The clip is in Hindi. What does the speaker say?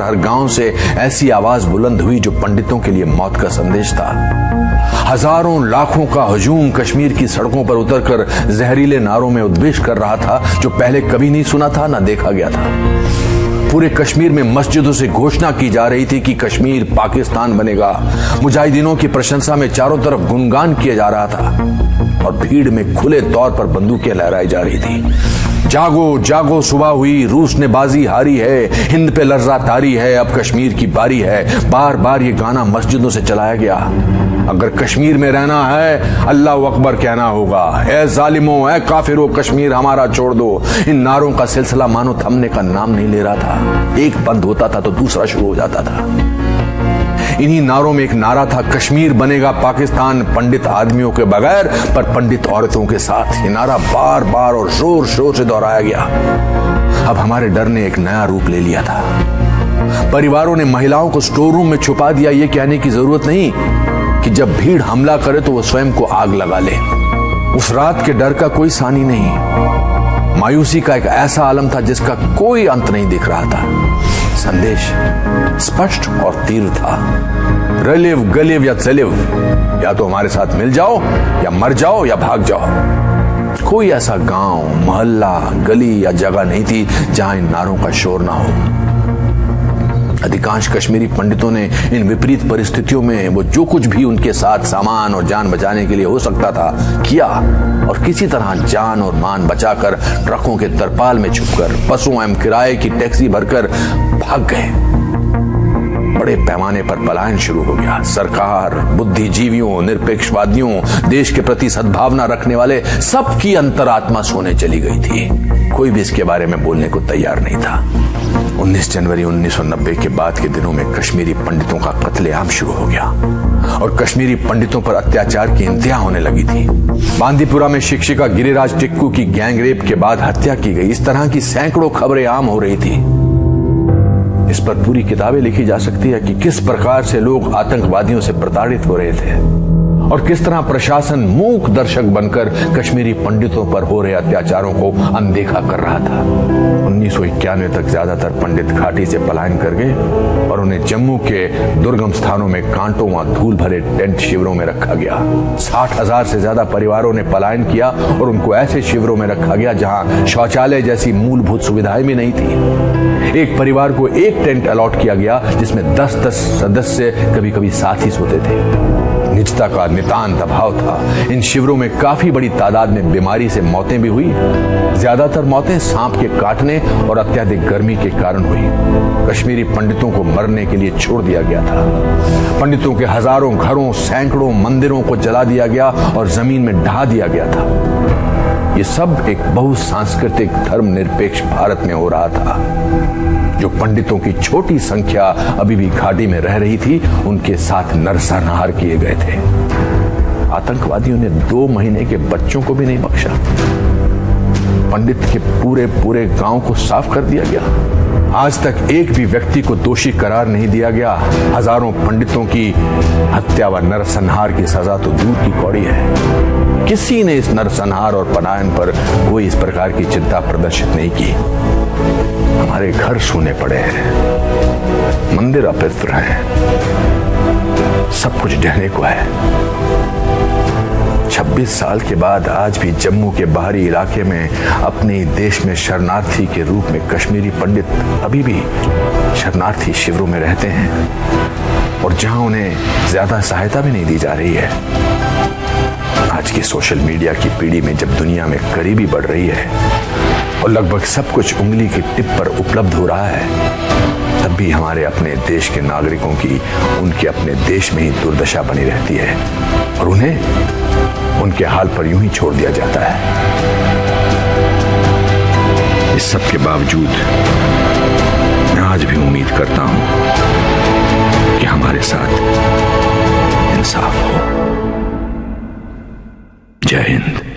हर गांव से ऐसी आवाज बुलंद हुई जो पंडितों के लिए मौत का संदेश था। हजारों लाखों का हजूम कश्मीर की सड़कों पर उतरकर जहरीले नारों में उद्वेष कर रहा था जो पहले कभी नहीं सुना था, ना देखा गया था। पूरे कश्मीर में मस्जिदों से घोषणा की जा रही थी कि कश्मीर पाकिस्तान बनेगा। मुजाहिदीनों की प्रशंसा में चारों तरफ गुणगान किया जा रहा था और भीड़ में खुले तौर पर बंदूकें लहराई जा रही थी। जागो जागो सुबह हुई, रूस ने बाजी हारी है, हिंद पे लर्जा तारी है, अब कश्मीर की बारी है। बार बार ये गाना मस्जिदों से चलाया गया। अगर कश्मीर में रहना है अल्लाह अकबर कहना होगा। ए जालिमों, ए काफिरों, कश्मीर हमारा छोड़ दो। इन नारों का सिलसिला मानो थमने का नाम नहीं ले रहा था। एक बंद होता था तो दूसरा शुरू हो जाता था। इन्हीं नारों में एक नारा था, कश्मीर बनेगा पाकिस्तान, पंडित आदमियों के बगैर पर पंडित औरतों के साथ। ये नारा बार बार और जोर शोर से दोहराया गया। अब हमारे डर ने एक नया रूप ले लिया था। परिवारों ने महिलाओं को स्टोर रूम में छुपा दिया, ये कहने की जरूरत नहीं कि जब भीड़ हमला करे तो वो स्वयं को आग लगा ले। उस रात के डर का कोई सानी नहीं। मायूसी का एक ऐसा आलम था जिसका कोई अंत नहीं दिख रहा था। संदेश स्पष्ट और तीव्र था, रलिव गलिव या चलिव, या तो हमारे साथ मिल जाओ या मर जाओ या भाग जाओ। कोई ऐसा गांव, मोहल्ला, गली या जगह नहीं थी जहां इन नारों का शोर ना हो। अधिकांश कश्मीरी पंडितों ने इन विपरीत परिस्थितियों में वो जो कुछ भी उनके साथ सामान और जान बचाने के लिए हो सकता था किया, और किसी तरह जान और मान बचाकर ट्रकों के तरपाल में छुपकर बसों एवं किराए की टैक्सी भरकर भाग गए। बड़े पैमाने पर पलायन शुरू हो गया। सरकार, बुद्धिजीवियों, निरपेक्षवादियों, देश के प्रति सद्भावना रखने वाले सबकी अंतरात्मा सोने चली गई थी। कोई भी इसके बारे में बोलने को तैयार नहीं था। 19 जनवरी 1990 के बाद के दिनों में कश्मीरी पंडितों का कत्लेआम शुरू हो गया और कश्मीरी पंडितों पर अत्याचार की इंतहा होने लगी थी। बांदीपुरा में शिक्षिका गिरिराज टिक्कू की गैंगरेप के बाद हत्या की गई। इस तरह की सैकड़ों खबरें आम हो रही थी। इस पर पूरी किताबें लिखी जा सकती है कि किस प्रकार से लोग आतंकवादियों से प्रताड़ित हो रहे थे और किस तरह प्रशासन मूक दर्शक बनकर कश्मीरी पंडितों पर हो रहे अत्याचारों को अनदेखा कर रहा था। 1991 तक ज्यादातर पंडित घाटी से पलायन कर गए और उन्हें जम्मू के दुर्गम स्थानों में कांटों व धूल भरे टेंट शिविरों में रखा गया। 60,000 से ज्यादा परिवारों ने पलायन किया और उनको ऐसे शिविरों में रखा गया जहां शौचालय जैसी मूलभूत सुविधाएं भी नहीं थी। एक परिवार को एक टेंट अलॉट किया गया जिसमें 10-10 सदस्य कभी कभी साथ ही सोते थे। निजता का नितांत अभाव था। इन शिविरों में काफी बड़ी तादाद में बीमारी से मौतें भी हुई। ज्यादातर मौतें सांप के काटने और अत्यधिक गर्मी के कारण हुई। कश्मीरी पंडितों को मरने के लिए छोड़ दिया गया था। पंडितों के हजारों घरों, सैकड़ों मंदिरों को जला दिया गया और जमीन में ढहा दिया गया था। ये सब एक बहुसांस्कृतिक धर्मनिरपेक्ष भारत में हो रहा था। जो पंडितों की छोटी संख्या अभी भी घाटी में रह रही थी, उनके साथ नरसंहार किए गए थे। आतंकवादियों ने 2 महीने के बच्चों को भी नहीं बख्शा। पंडित के पूरे पूरे गांव को साफ कर दिया गया। आज तक एक भी व्यक्ति को दोषी करार नहीं दिया गया। हजारों पंडितों की हत्या व नरसंहार की सजा तो दूर की कौड़ी है। किसी ने इस नरसंहार और पलायन पर कोई इस प्रकार की चिंता प्रदर्शित नहीं की। हमारे घर सूने पड़े हैं, मंदिर अपवित्र हैं, सब कुछ ढहने को है। 26 साल के बाद आज भी जम्मू के बाहरी इलाके में अपने देश में शरणार्थी के रूप में कश्मीरी पंडित अभी भी शरणार्थी शिविरों में रहते हैं और जहां उन्हें ज्यादा सहायता भी नहीं दी जा रही है। आज की सोशल मीडिया की पीढ़ी में जब दुनिया में गरीबी बढ़ रही है और लगभग सब कुछ उंगली की टिप पर उपलब्ध हो रहा है, तब भी हमारे अपने देश के नागरिकों की उनके अपने देश में ही दुर्दशा बनी रहती है और उन्हें उनके हाल पर यूं ही छोड़ दिया जाता है। इस सब के बावजूद मैं आज भी उम्मीद करता हूं कि हमारे साथ इंसाफ हो। जय हिंद।